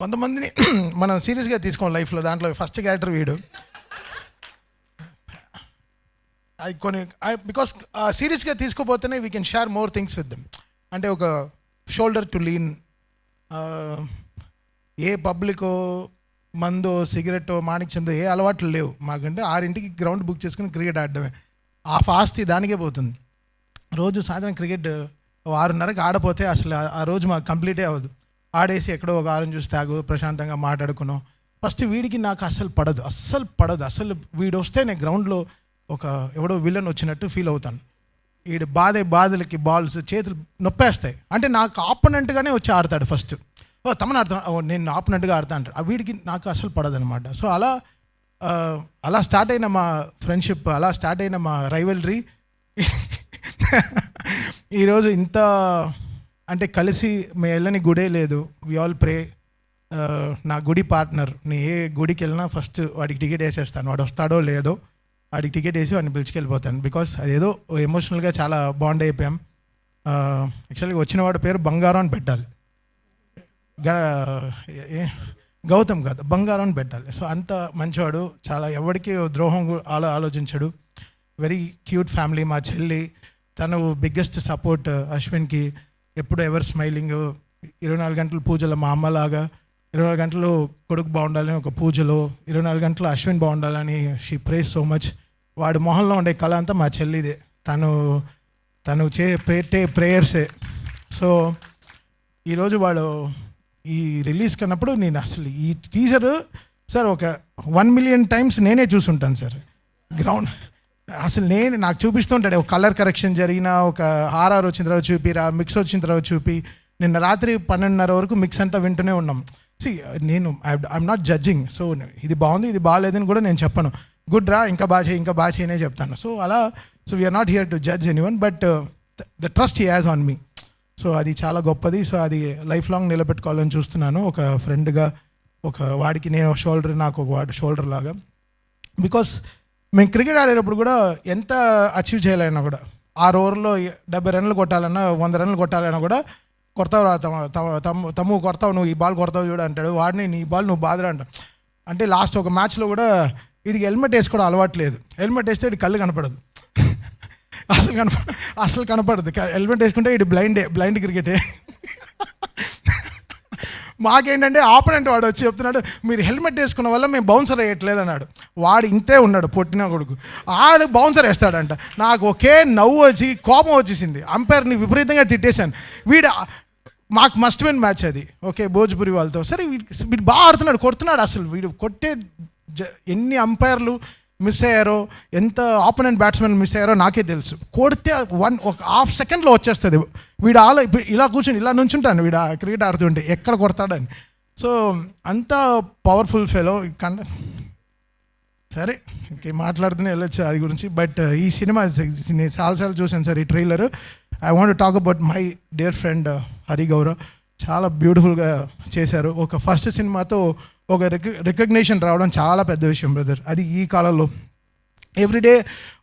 కొంతమందిని మనం సీరియస్గా తీసుకోం లైఫ్లో. దాంట్లో ఫస్ట్ క్యారెక్టర్ వీడు. అది కొన్ని బికాస్ సీరియస్గా తీసుకోపోతేనే we can share more things with them. అంటే ఒక షోల్డర్ టు లీన్. ఏ పబ్లికో మందో సిగరెట్టో మాణిక్ చందో ఏ అలవాట్లు లేవు మాకంటే. 6ంటికి గ్రౌండ్ బుక్ చేసుకుని క్రికెట్ ఆడడమే. ఆ ఫాస్ట్ దానికే పోతుంది. రోజు సాయంత్రం క్రికెట్ 6:30కి ఆడపోతే అసలు ఆ రోజు మాకు కంప్లీటే అవ్వదు. ఆడేసి ఎక్కడో ఒక ఆరం చూసి తాగు ప్రశాంతంగా మాట్లాడుకున్నాం. ఫస్ట్ వీడికి నాకు అస్సలు పడదు. అసలు వీడు వస్తే నేను గ్రౌండ్లో ఒక ఎవడో విలన్ వచ్చినట్టు ఫీల్ అవుతాను. వీడు బాధలకి బాల్స్ చేతులు నొప్పేస్తాయి. అంటే నాకు ఆపోనెంట్గానే వచ్చి ఆడతాడు ఫస్ట్. తమను ఆడుతాను, నేను ఆపోనెంట్గా ఆడతా అంటాడు. ఆ వీడికి నాకు అసలు పడదనమాట. సో అలా స్టార్ట్ అయిన మా ఫ్రెండ్షిప్, అలా స్టార్ట్ అయిన మా రైవల్రీ ఈరోజు ఇంత అంటే కలిసి మేము వెళ్ళని గుడే లేదు. We all pray. నా గుడి పార్ట్నర్, నేను ఏ గుడికి వెళ్ళినా ఫస్ట్ వాడికి టికెట్ వేసేస్తాను. వాడు వస్తాడో లేదో వాడికి టికెట్ వేసి వాడిని పిలుచుకెళ్ళిపోతాను. బికాస్ అదేదో ఎమోషనల్గా చాలా బాండ్ అయిపోయాం. యాక్చువల్గా వచ్చిన వాడి పేరు బంగారం అని పెట్టాలి. గౌతమ్ కాదు, బంగారం అని పెట్టాలి. సో అంత మంచివాడు, చాలా ఎవరికి ద్రోహం ఆలోచించాడు. Very cute family. మా చెల్లి తను బిగ్గెస్ట్ సపోర్ట్ అశ్విన్కి. ఎప్పుడు ఎవర్ స్మైలింగ్. 24 గంటలు పూజలో మా అమ్మలాగా 24 గంటలు కొడుకు బాగుండాలని ఒక పూజలో, 24 గంటలు అశ్విన్ బాగుండాలని షీ ప్రేస్ సో మచ్. వాడి మొహంలో ఉండే కళ అంతా మా చెల్లిదే. తను పెట్టే ప్రేయర్సే. సో ఈరోజు వాడు ఈ రిలీజ్ కన్నప్పుడు నేను అసలు ఈ టీజర్ సార్ ఒక 1 మిలియన్ టైమ్స్ నేనే చూసుంటాను సార్ గ్రౌండ్. అసలు నాకు చూపిస్తుంటాడు. ఒక కలర్ కరెక్షన్ జరిగిన, ఒక ఆర్ఆర్ వచ్చిన తర్వాత చూపిరా, మిక్స్ వచ్చిన తర్వాత చూపి, నిన్న రాత్రి 12:30 వరకు మిక్స్ అంతా వింటూనే ఉన్నాం. I'm not judging. సో ఇది బాగుంది ఇది బాగాలేదని కూడా నేను చెప్పను. గుడ్ రా, ఇంకా బాగా చేయనే చెప్తాను. So we are not here to judge anyone, but the trust he has on me. So అది చాలా గొప్పది. సో అది లైఫ్ లాంగ్ నిలబెట్టుకోవాలని చూస్తున్నాను. ఒక ఫ్రెండ్గా, ఒక వాడికి నేను షోల్డర్, నాకు ఒక వాడి షోల్డర్ లాగా. బికాస్ మేము క్రికెట్ ఆడేటప్పుడు కూడా ఎంత అచీవ్ చేయాలన్నా కూడా 6 ఓవర్లో 70 రన్లు కొట్టాలన్నా 100 రన్లు కొట్టాలన్నా కూడా కొడతావు తమ్ము కొడతావు, నువ్వు ఈ బాల్ కొడతావు చూడు అంటాడు. వాడిని నీ బాల్ నువ్వు బాధరా అంటాడు. అంటే లాస్ట్ ఒక మ్యాచ్లో కూడా వీడికి హెల్మెట్ వేసుకోవడం అలవాట్లేదు. హెల్మెట్ వేస్తే వీడి కళ్ళు కనపడదు. అసలు కనపడదు. హెల్మెట్ వేసుకుంటే వీడు బ్లైండ్ క్రికెటే. మాకేంటంటే ఆపోనెంట్ వాడు వచ్చి చెప్తున్నాడు, మీరు హెల్మెట్ వేసుకున్న వల్ల మేము బౌన్సర్ వేయట్లేదు అన్నాడు. వాడు ఇంతే ఉన్నాడు పొట్టిన కొడుకు. ఆడు బౌన్సర్ వేస్తాడంట. నాకు ఒకే నవ్వు వచ్చి కోపం వచ్చేసింది. అంపైర్ని విపరీతంగా తిట్టేశాను. వీడు మాకు మస్ట్ విన్ మ్యాచ్ అది, ఓకే, భోజ్పురి వాళ్ళతో. సరే వీడు బాగా ఆడుతున్నాడు, కొడుతున్నాడు. అసలు వీడు కొట్టే ఎన్ని అంపైర్లు మిస్ అయ్యారో, ఎంత ఆపోనెంట్ బ్యాట్స్మెన్ మిస్ అయ్యారో నాకే తెలుసు. కొడితే ఒక హాఫ్ సెకండ్లో వచ్చేస్తుంది. వీడు ఇలా కూర్చొని ఇలా నుంచుంటాను వీడు క్రికెట్ ఆడుతుంటే ఎక్కడ కొడతాడని. సో అంత పవర్ఫుల్ ఫెలో. సరే ఇంకే మాట్లాడుతూనే వెళ్ళొచ్చు అది గురించి. బట్ ఈ సినిమా నేను చాలాసార్లు చూశాను సార్. ఈ trailer I want talk about my dear friend Hari Gaurav. చాలా బ్యూటిఫుల్గా చేశారు. ఒక ఫస్ట్ సినిమాతో ఒక రికగ్నేషన్ రావడం చాలా పెద్ద విషయం బ్రదర్. అది ఈ కాలంలో ఎవ్రీడే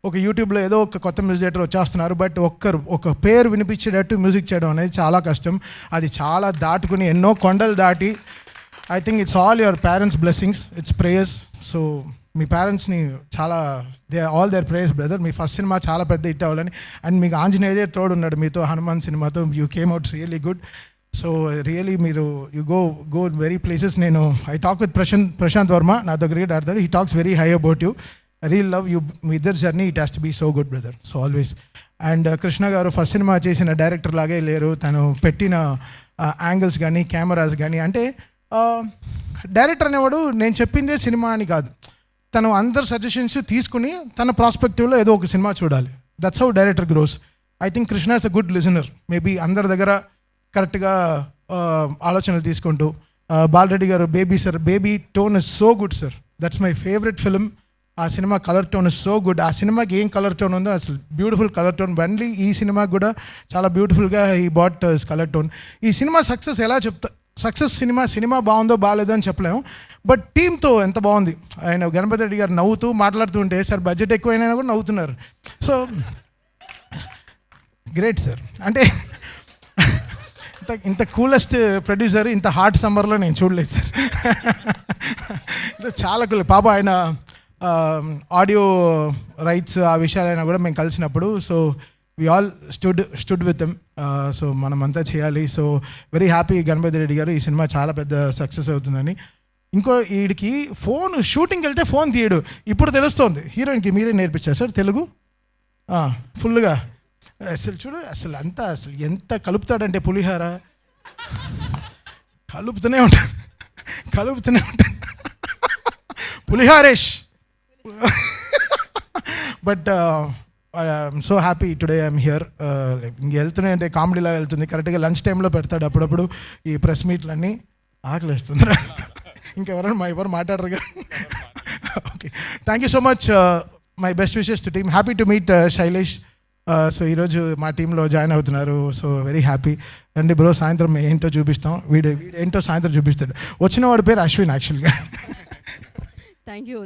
ఒక యూట్యూబ్లో ఏదో ఒక కొత్త మ్యూజిక్ డైరెక్టర్ వచ్చేస్తున్నారు. బట్ ఒక పేరు వినిపించేటట్టు మ్యూజిక్ చేయడం అనేది చాలా కష్టం. అది చాలా దాటుకుని ఎన్నో కొండలు దాటి, I think it's all your parents blessings, it's prayers. So మీ పేరెంట్స్ని చాలా ఆల్ దేర్ ప్రేయర్స్ బ్రదర్. మీ ఫస్ట్ సినిమా చాలా పెద్ద హిట్ అవ్వాలని. అండ్ మీకు ఆంజనేయదే తోడున్నాడు మీతో. హనుమాన్ సినిమాతో you came out really good. So really మీరు యూ గో వెరీ ప్లేసెస్. నేను I talk with Prashanth Varma, నాతో క్రికెట్ ఆడతాడు. He talks very high about you. I real love you. మీ ఇద్దరు journey it has to be so good brother. So always. And Krishna garu first cinema చేసిన director లాగే లేరు. తను పెట్టిన యాంగిల్స్ కానీ కెమెరాస్ కానీ, అంటే డైరెక్టర్ అనేవాడు నేను చెప్పిందే సినిమా అని కాదు. తను అందరు సజెషన్స్ తీసుకుని తన ప్రాస్పెక్టివ్లో ఏదో ఒక సినిమా చూడాలి. That's how director grows. I think Krishna is a good listener. Maybe అందరి దగ్గర కరెక్ట్గా ఆలోచనలు తీసుకుంటూ. Balareddy garu baby tone is so good sir. That's my favourite film. ఆ cinema colour tone is so good. ఆ సినిమాకి ఏం కలర్ టోన్ ఉందో అసలు బ్యూటిఫుల్ కలర్ టోన్. బండ్లీ ఈ సినిమాకి కూడా చాలా బ్యూటిఫుల్గా ఈ బాట్ కలర్ టోన్. ఈ సినిమా సక్సెస్ ఎలా సక్సెస్ సినిమా బాగుందో బాగాలేదో అని చెప్పలేము. బట్ టీంతో ఎంత బాగుంది. ఆయన గణపతి రెడ్డి గారు నవ్వుతూ మాట్లాడుతూ ఉంటే సార్ బడ్జెట్ ఎక్కువైనా కూడా నవ్వుతున్నారు. So great sir. అంటే ఇంత కూలెస్ట్ ప్రొడ్యూసర్ ఇంత హాట్ సమ్మర్లో నేను చూడలేదు సార్. చాలా కూల్. పాప ఆయన ఆడియో రైట్స్ ఆ విషయాలైనా కూడా మేము కలిసినప్పుడు so we all stood with them. So మనమంతా చేయాలి. So very happy Ganapathi Reddy garu, ఈ సినిమా చాలా పెద్ద సక్సెస్ అవుతుందని. ఇంకో వీడికి ఫోన్ షూటింగ్కి వెళ్తే ఫోన్ తీయడు. ఇప్పుడు తెలుస్తోంది. హీరోయిన్కి మీరే నేర్పించారు సార్ తెలుగు ఫుల్గా. అసలు చూడు అసలు అంతా అసలు ఎంత కలుపుతాడంటే పులిహార కలుపుతూనే ఉంటాడు Puliharesh. But I'm so happy today I'm here. ఇంక వెళ్తూనే అంటే కామెడీలా వెళ్తుంది. కరెక్ట్గా లంచ్ టైంలో పెడతాడు అప్పుడప్పుడు ఈ ప్రెస్ మీట్లన్నీ. ఆకలిస్తుంది. ఇంకెవరైనా ఎవరు మాట్లాడరుగా. Okay, thank you so much. My best wishes to team. Happy to meet Shailesh. So ఈరోజు మా టీంలో జాయిన్ అవుతున్నారు. So very happy. రండి బ్రో, సాయంత్రం ఏంటో చూపిస్తాం. వీడు ఏంటో సాయంత్రం చూపిస్తాడు. వచ్చిన వాడి పేరు అశ్విన్ యాక్చువల్గా. Thank you.